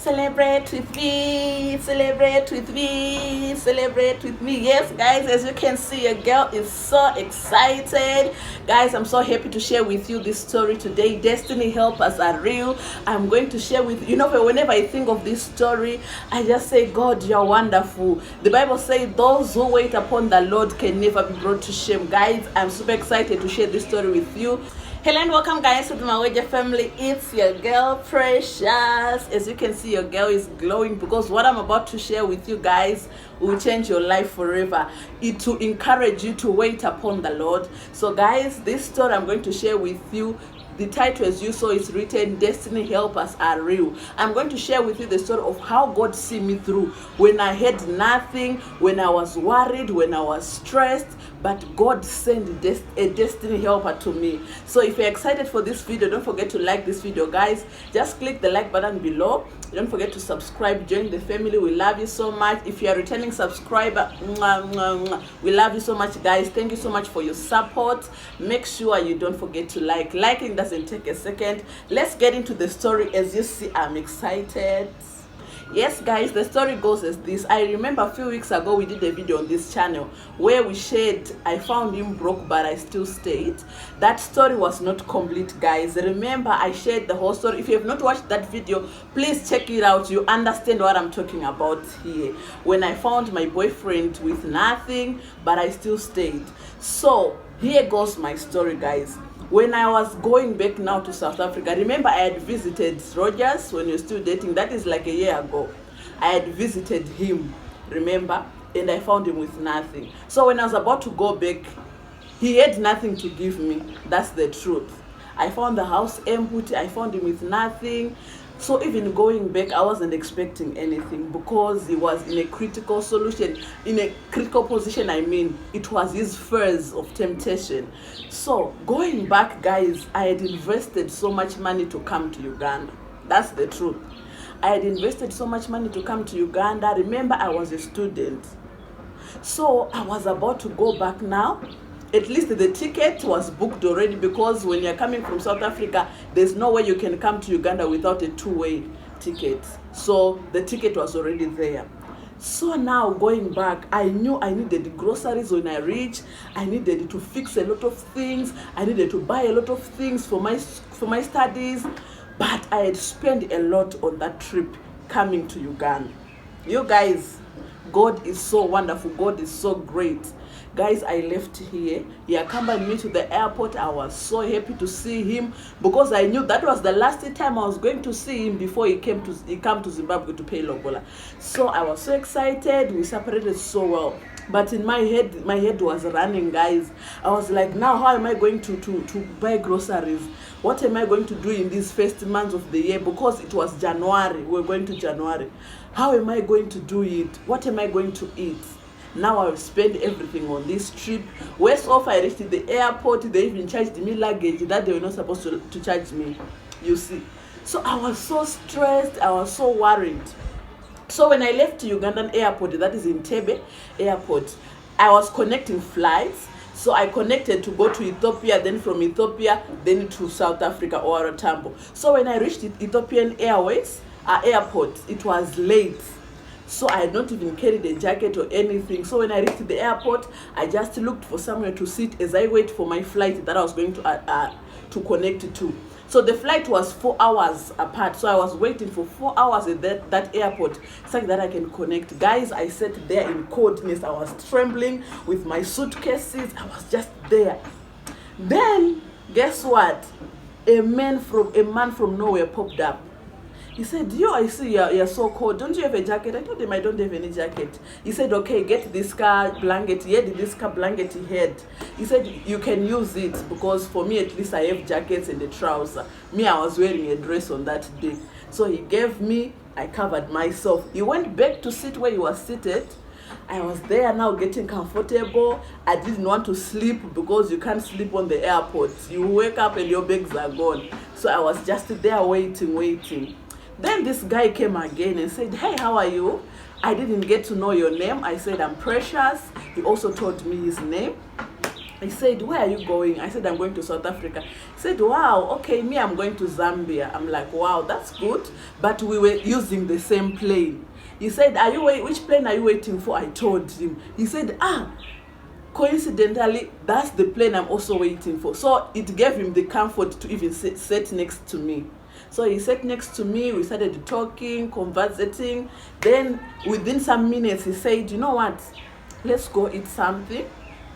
Celebrate with me, celebrate with me, celebrate with me. Yes, guys, as you can see, your girl is so excited. Guys, I'm so happy to share with you this story today. Destiny helpers are real. I'm going to share with you. Whenever I think of this story, I just say, God, you're wonderful. The Bible says those who wait upon the Lord can never be brought to shame. Guys, I'm super excited to share this story with you. Hello and welcome, guys, to the Maweja family. It's your girl Precious. As you can see, your girl is glowing because what I'm about to share with you guys will change your life forever. It will encourage you to wait upon the Lord. So guys, this story I'm going to share with you, the title, as you saw, is written, Destiny Helpers Are Real. I'm going to share with you the story of how God see me through when I had nothing, when I was worried, when I was stressed, but God sent a destiny helper to me. So if you're excited for this video, don't forget to like this video, guys. Just click the like button below. Don't forget to subscribe, join the family. We love you so much. If you're a returning subscriber, we love you so much, guys. Thank you so much for your support. Make sure you don't forget to like. Liking doesn't take a second. Let's get into the story. As you see, I'm excited. Yes, guys, the story goes as this. I remember a few weeks ago we did a video on this channel where we shared I found him broke but I still stayed. That story was not complete, guys. Remember, I shared the whole story. If you have not watched that video, please check it out. You understand what I'm talking about here. When I found my boyfriend with nothing but I still stayed. So here goes my story, guys. When I was going back now to South Africa, remember I had visited Rogers when we were still dating. That is like a year ago. I had visited him, remember? And I found him with nothing. So when I was about to go back, he had nothing to give me. That's the truth. I found the house empty. I found him with nothing. So even going back, I wasn't expecting anything because he was in a critical solution, in a critical position. I mean, it was his phase of temptation. So going back, guys, I had invested so much money to come to Uganda. That's the truth. I had invested so much money to come to Uganda. Remember, I was a student. So I was about to go back now. At least the ticket was booked already, because when you're coming from South Africa, there's no way you can come to Uganda without a two-way ticket. So the ticket was already there. So now going back, I knew I needed groceries when I reached. I needed to fix a lot of things. I needed to buy a lot of things for my studies. But I had spent a lot on that trip coming to Uganda. You guys, God is so wonderful. God is so great. Guys, I left here. He accompanied me to the airport. I was so happy to see him because I knew that was the last time I was going to see him before he came to Zimbabwe to pay Lobola. So I was so excited. We separated so well. But in my head was running, guys. I was like, now how am I going to buy groceries? What am I going to do in these first months of the year? Because it was January. We're going to January. How am I going to do it? What am I going to eat? Now I'll spend everything on this trip. Worst off, I reached the airport. They even charged me luggage that they were not supposed to charge me. You see. So I was so stressed. I was so worried. So when I left Ugandan airport, that is Entebbe airport, I was connecting flights. So I connected to go to Ethiopia, then from Ethiopia, then to South Africa or Tambo. So when I reached Ethiopian Airways airport, it was late. So I had not even carried a jacket or anything. So when I reached the airport, I just looked for somewhere to sit as I wait for my flight that I was going to connect to. So the flight was 4 hours apart. So I was waiting for 4 hours at that airport so that I can connect. Guys, I sat there in coldness. I was trembling with my suitcases. I was just there. Then, guess what? A man from nowhere popped up. He said, yo, I see you're so cold. Don't you have a jacket? I told him I don't have any jacket. He said, okay, get this car blanket. He had this car blanket he had. He said, you can use it because for me, at least I have jackets and a trouser. Me, I was wearing a dress on that day. So he gave me, I covered myself. He went back to sit where he was seated. I was there now getting comfortable. I didn't want to sleep because you can't sleep on the airport. You wake up and your bags are gone. So I was just there waiting. Then this guy came again and said, hey, how are you? I didn't get to know your name. I said, I'm Precious. He also told me his name. He said, where are you going? I said, I'm going to South Africa. He said, wow, okay, me, I'm going to Zambia. I'm like, wow, that's good. But we were using the same plane. He said, which plane are you waiting for? I told him. He said, coincidentally, that's the plane I'm also waiting for. So it gave him the comfort to even sit next to me. So he sat next to me, we started talking, conversating. Then within some minutes, he said, you know what, let's go eat something.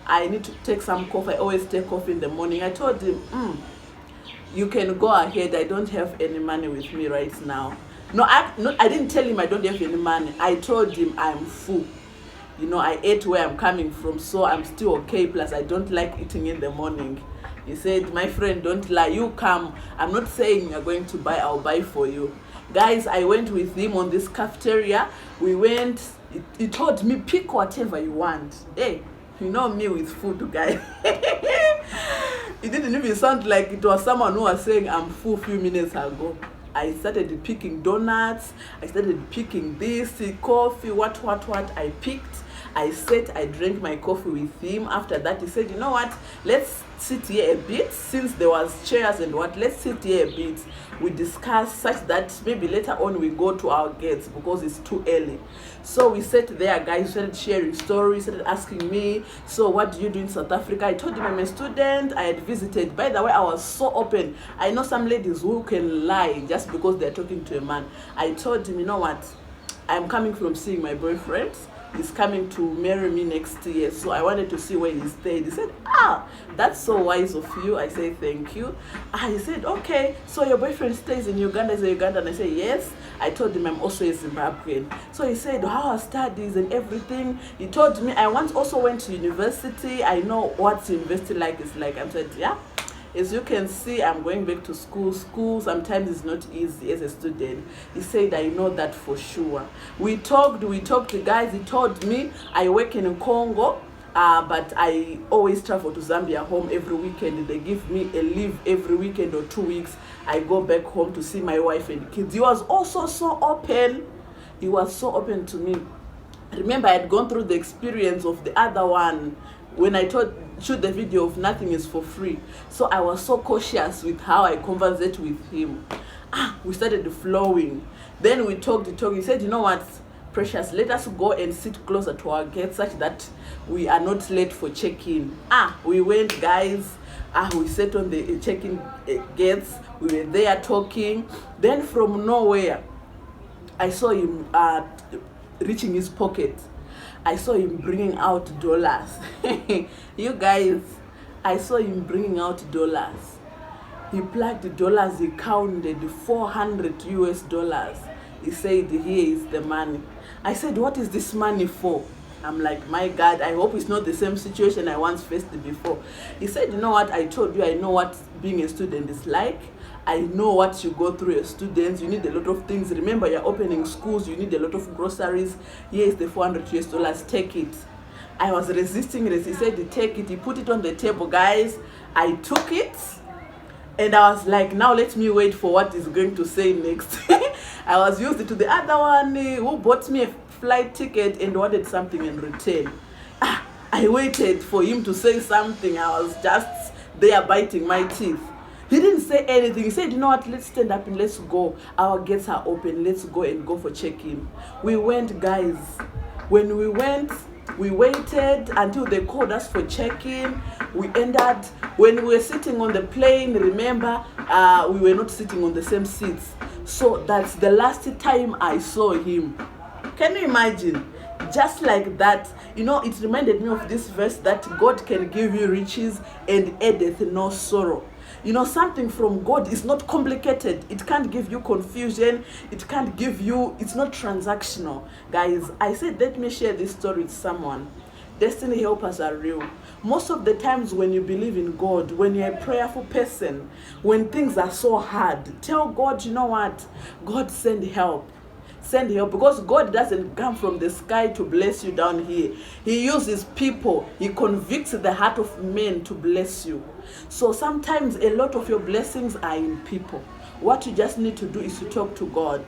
I need to take some coffee. I always take coffee in the morning. I told him, you can go ahead. I don't have any money with me right now. No, I didn't tell him I don't have any money. I told him I'm full. You know, I ate where I'm coming from, so I'm still okay. Plus, I don't like eating in the morning. He said, my friend, don't lie. You come. I'm not saying you're going to buy. I'll buy for you. Guys, I went with him on this cafeteria. We went. He told me, pick whatever you want. Hey, you know me with food, guys. It didn't even sound like it was someone who was saying I'm full few minutes ago. I started picking donuts. I started picking this, coffee, what. I picked. I sat, I drank my coffee with him. After that, he said, you know what, let's sit here a bit. Since there was chairs and let's sit here a bit. We discussed such that maybe later on we go to our gates because it's too early. So we sat there, guys, started sharing stories, started asking me, so what do you do in South Africa? I told him I'm a student. I had visited. By the way, I was so open. I know some ladies who can lie just because they're talking to a man. I told him, you know what, I'm coming from seeing my boyfriend. He's coming to marry me next year, so I wanted to see where he stayed. He said, that's so wise of you. I said, thank you. He said, okay, so your boyfriend stays in Uganda. Is Uganda? And I said, yes. I told him I'm also a Zimbabwean. So he said, how are studies and everything? He told me I once also went to university. I know what university is like. I said, yeah. As you can see, I'm going back to school. School sometimes is not easy as a student. He said, I know that for sure. We talked, guys. He told me I work in Congo, but I always travel to Zambia home every weekend. They give me a leave every weekend or 2 weeks. I go back home to see my wife and kids. He was also so open. He was so open to me. Remember, I had gone through the experience of the other one when I shoot the video of nothing is for free. So I was so cautious with how I conversate with him. We started flowing. Then we talked. He said, you know what, Precious, let us go and sit closer to our gate such that we are not late for check-in. We went, guys. We sat on the check-in gates. We were there talking. Then from nowhere, I saw him reaching his pocket. I saw him bringing out dollars. You guys, I saw him bringing out dollars. He plugged the dollars. He counted 400 US dollars. He said, here is the money. I said, what is this money for? I'm like, my God, I hope it's not the same situation I once faced before. He said, you know what, I told you, I know what being a student is like. I know what you go through as students. You need a lot of things. Remember, you're opening schools. You need a lot of groceries. Here is the 400 US dollars. Take it. I was resisting it. He said, take it. He put it on the table, guys. I took it. And I was like, now let me wait for what he's going to say next. I was used to the other one who bought me a flight ticket and wanted something in return. I waited for him to say something. I was just there biting my teeth. He didn't say anything. He said, you know what, let's stand up and let's go. Our gates are open. Let's go and go for check-in. We went, guys. When we went, we waited until they called us for check-in. We ended, when we were sitting on the plane, remember, we were not sitting on the same seats. So that's the last time I saw him. Can you imagine? Just like that, you know, it reminded me of this verse that God can give you riches and addeth no sorrow. You know, something from God is not complicated. It can't give you confusion. It can't give you, it's not transactional. Guys, I said, let me share this story with someone. Destiny helpers are real. Most of the times when you believe in God, when you're a prayerful person, when things are so hard, tell God, you know what? God, send help. Send help, because God doesn't come from the sky to bless you down here. He uses people. He convicts the heart of men to bless you. So sometimes a lot of your blessings are in people. What you just need to do is to talk to God.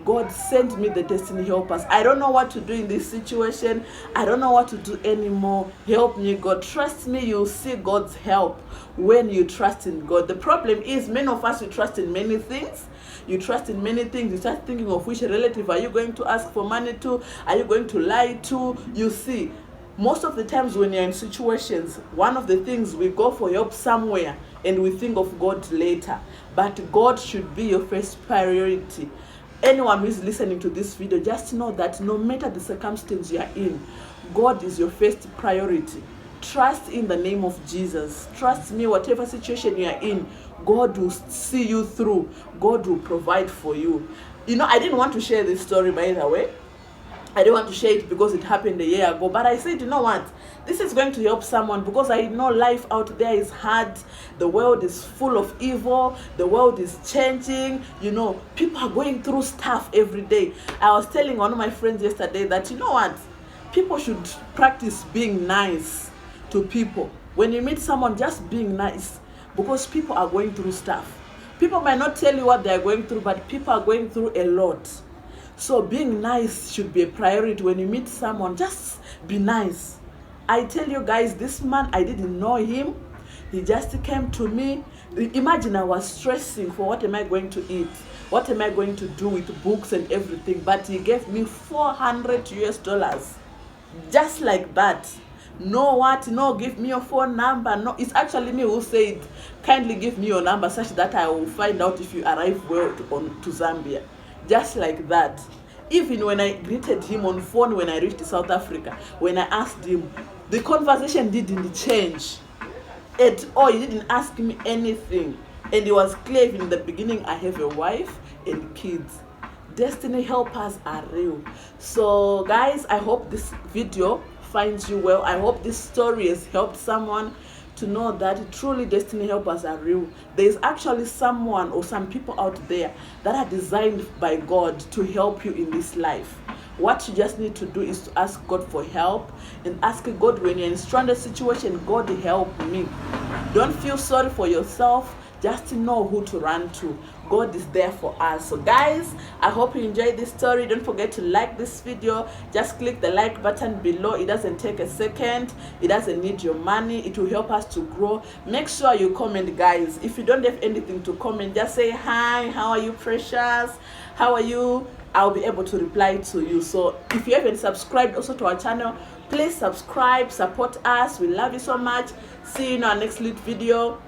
God, send me the destiny helpers. I don't know what to do in this situation. I don't know what to do anymore. Help me, God. Trust me, you'll see God's help when you trust in God. The problem is many of us, we trust in many things. You trust in many things. You start thinking of which relative are you going to ask for money to? Are you going to lie to? You see, most of the times when you're in situations, one of the things, we go for help somewhere and we think of God later. But God should be your first priority. Anyone who is listening to this video, just know that no matter the circumstance you are in, God is your first priority. Trust in the name of Jesus. Trust me, whatever situation you are in, God will see you through. God will provide for you. You know, I didn't want to share this story, by the way. I didn't want to share it because it happened a year ago. But I said, you know what? This is going to help someone, because I know life out there is hard. The world is full of evil. The world is changing. You know, people are going through stuff every day. I was telling one of my friends yesterday that, you know what? People should practice being nice to people. When you meet someone, just being nice, because people are going through stuff. People might not tell you what they are going through, but people are going through a lot. So being nice should be a priority. When you meet someone, just be nice. I tell you guys, this man, I didn't know him. He just came to me. Imagine, I was stressing for what am I going to eat? What am I going to do with books and everything? But he gave me $400. Just like that. No, give me your phone number. No, it's actually me who said, kindly give me your number such that I will find out if you arrive well to Zambia. Just like that. Even when I greeted him on phone when I reached South Africa, when I asked him, the conversation didn't change at all. He didn't ask me anything. And it was clear in the beginning, I have a wife and kids. Destiny helpers are real. So guys, I hope this video finds you well. I hope this story has helped someone to know that truly destiny helpers are real. There is actually someone or some people out there that are designed by God to help you in this life. What you just need to do is to ask God for help, and ask God, when you're in a stranded situation, God help me. Don't feel sorry for yourself. Just know who to run to. God is there for us. So guys, I hope you enjoyed this story. Don't forget to like this video. Just click the like button below. It doesn't take a second. It doesn't need your money. It will help us to grow. Make sure you comment, guys. If you don't have anything to comment, just say hi. How are you, precious? How are you? I'll be able to reply to you. So if you haven't subscribed also to our channel, please subscribe, support us. We love you so much. See you in our next lit video.